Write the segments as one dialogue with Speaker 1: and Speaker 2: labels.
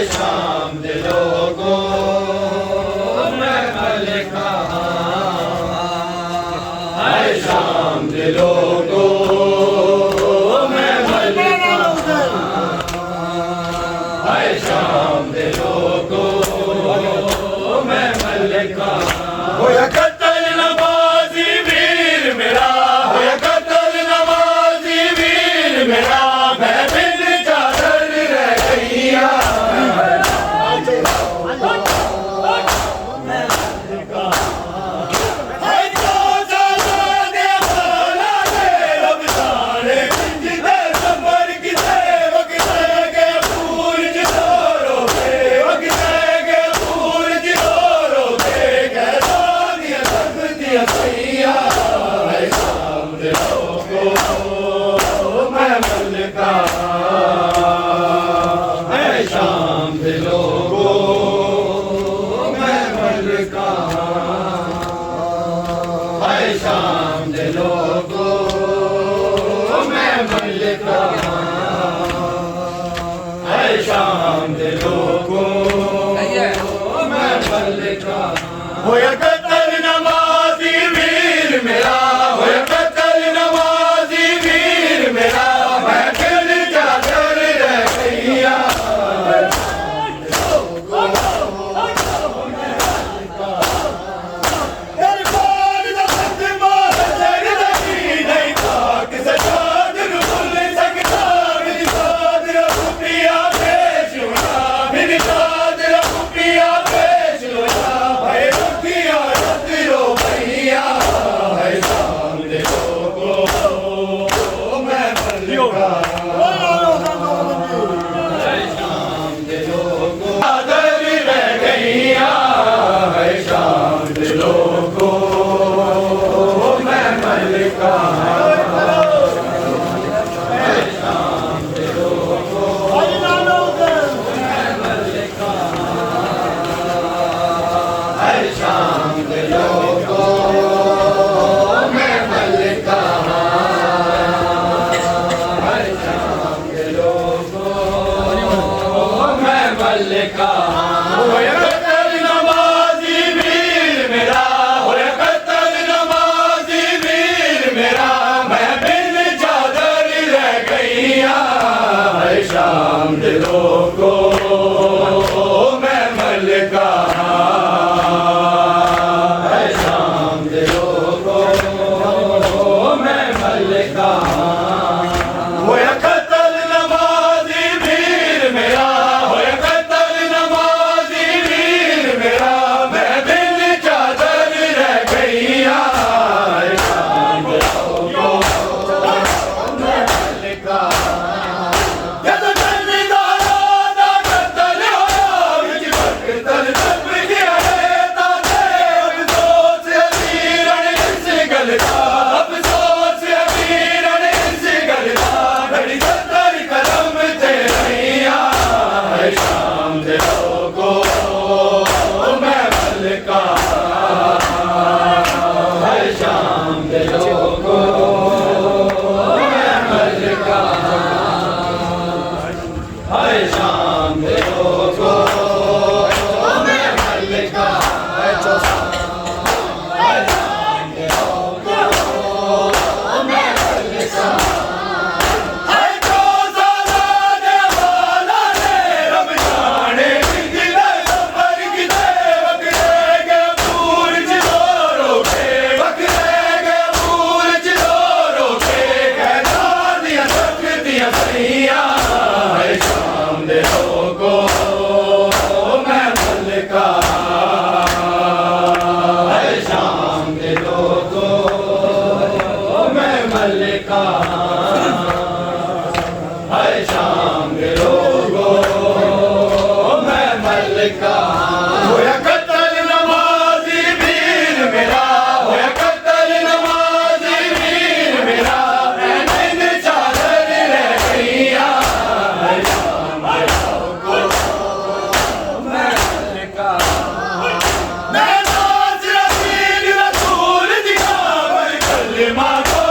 Speaker 1: शाम दे लोगों मैं मलिका है शाम दे लोगों मैं मलिका है शाम दे लोगों मैं मलिका होया कत्ल नवाजी वीर मेरा होया कत्ल नवाजी वीर मेरा मैं बिन चादर रह गईया शाम दे लोगों मैं मलिका है शाम दे लोगों मैं मलिका होया कत्ल नवाजी वीर मेरा होया कत्ल नवाजी वीर मेरा मैं बिन चादर रह गईया होया कत्ल नवाजी वीर मेरा होया कत्ल नवाजी वीर मेरा मैं बिन चादर रह गईया है शाम दे लोगों मैं मलिका है शाम दे लोगों मैं मलिका होया कत्ल नवाजी वीर मेरा होया कत्ल नवाजी वीर मेरा होया कत्ल नवाजी वीर मेरा मैं बिन चादर रह गईया है शाम दे लोगों मैं मलिका मैं नाज़ रसूल रसूल दिखा बर कलमा को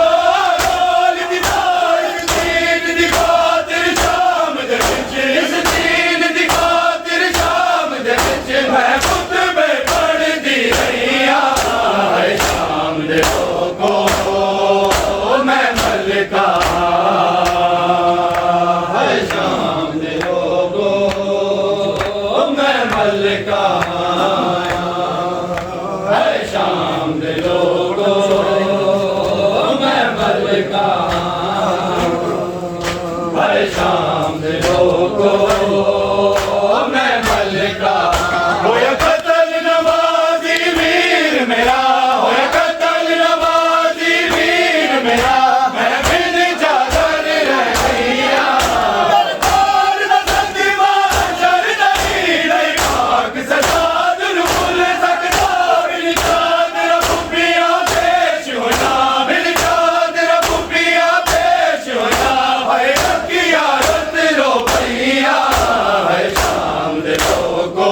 Speaker 1: बोल दिखा इस दीन दिखा तेरी शाम दे विच इस दीन दिखा हर शाम दिलों को मैं मलिका होया कत्ल नवाजी वीर मेरा होया कत्ल नवाजी वीर मेरा मैं बिन चादर रह गईया दरबार नजर दीवार शर नहीं रही खाक सजाद भूल सकता मिल चादर खुफिया पेश होना मिल चादर खुफिया पेश होना है किया रत रो भैया है शाम दिलों को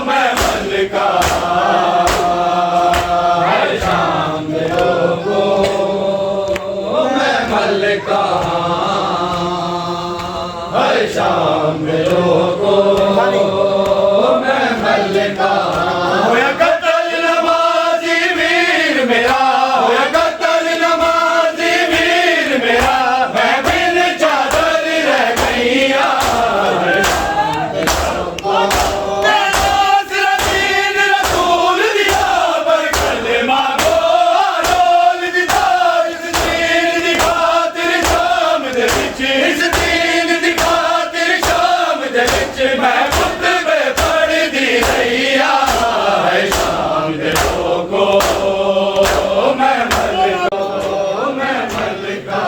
Speaker 1: मैं मलिका है शाम दिलों को मैं मलिका है शाम दिलों को मैं मलिका होया कत्ल नवाजी वीर मेरा होया कत्ल नवाजी वीर मेरा मैं बिन चादर रह गईया नाज़रीन रसूल दिया पर कलमा को रोल दिता इस दीन दी खातिर शाम दे विच इस दीन दी खातिर शाम दे विच मैं खुतबे पढ़दी रहिया है शाम दिलों को मैं मलिका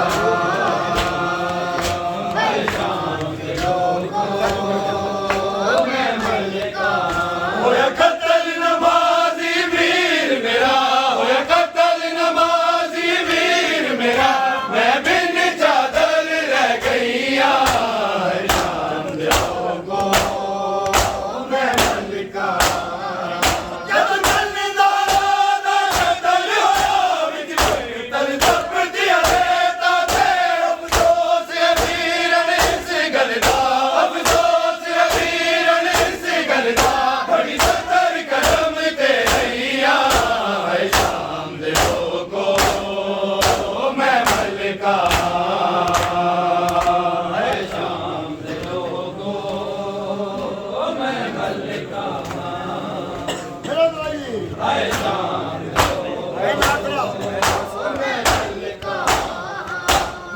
Speaker 1: है शाम दिलों को मैं मलिका होया कत्ल नवाजी वीर मेरा होया कत्ल नवाजी वीर मेरा मैं बिन चादर रह गईया है शाम दिलों को मैं मलिका जब जन्नदारा दा कत्ल होया विच कत्ल तप दिया देता थे अफसोस अमीरन इस गल दा अफसोस अमीरन इस गल दा बड़ी सतर करम ते रहिया है शाम दिलों को मैं मलिका है शाम दिलों को मैं मलिका है शाम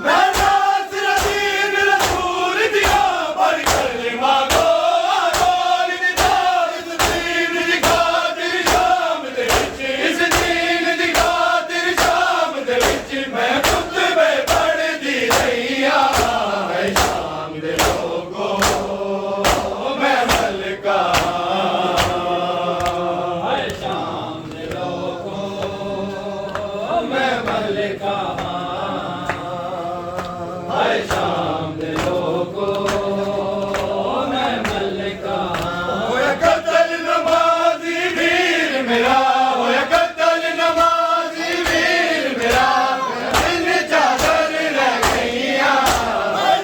Speaker 1: मैं नाज़रीन रसूल दिया पर कलमा को रोल दिता इस दीन दी खातिर शाम दे विच इस दीन दी खातिर शाम दे विच मैं खुतबे पढ़दी रहिया है शाम दिलों को मैं मलिका है शाम दिलों को मैं मलिका है शाम दिलों को मैं मलिका होया कत्ल नवाजी वीर मेरा होया कत्ल नवाजी वीर मेरा बिन चादर रह गईया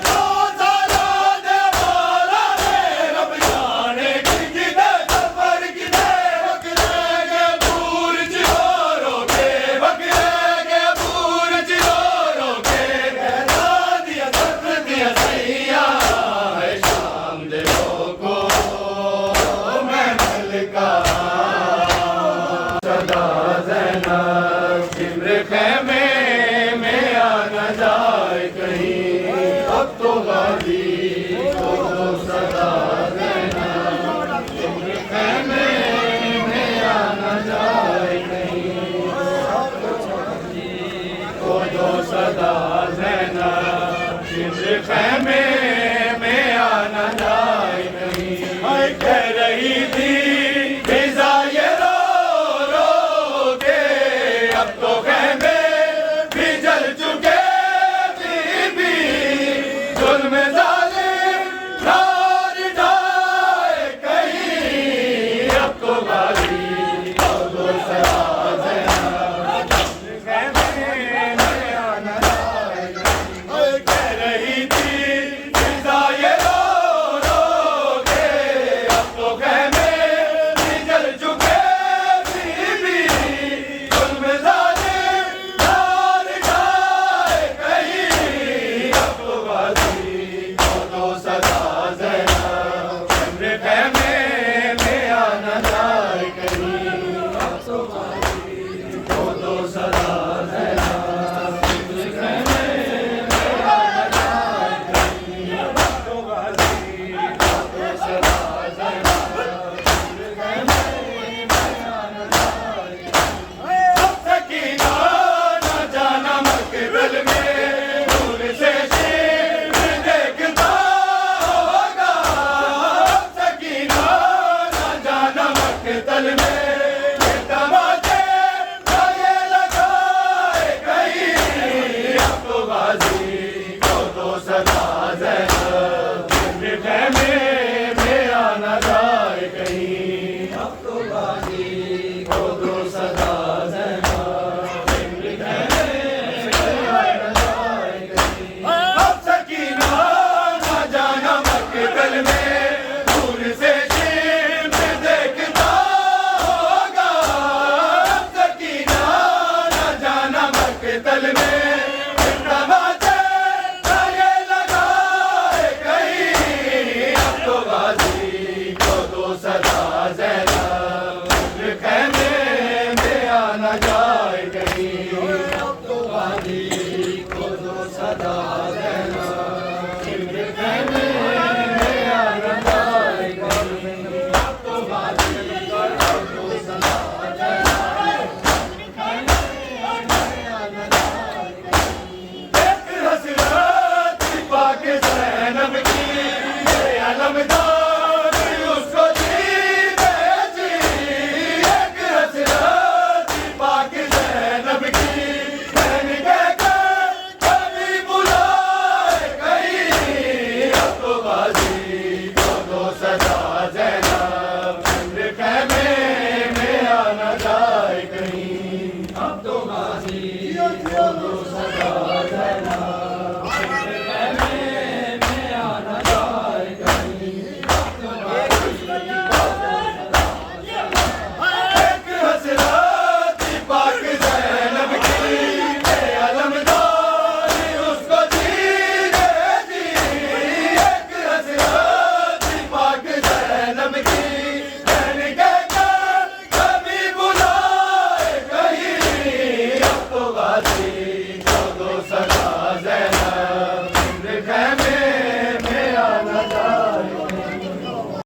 Speaker 1: दो साला दे बाला दे रब जाने किदे सफर किदे बकरे के बूरज रोके बकरे के बूरज रोके कहता दिया सफर दिया सैया है शाम दिलों को मैं मलिका सदा ज़ैनब सिमर ख़ैमे में आ न जाए कहीं अब तो गाजी को दो सदा ज़ैनब सिमर ख़ैमे में आ न जाए कहीं को दो सदा ज़ैनब सिमर ख़ैमे में आ न जाए कहीं कह रही थी फिज़ा ये रो के अब तो ख़ैमे भी जल चुके बीबी जुल्म ज़ालिम नार ढाए कहीं अब तो गाली अब तो सदा ज़ैनब ख़ैमे में आ न जाए कहीं कह रही थी Zehra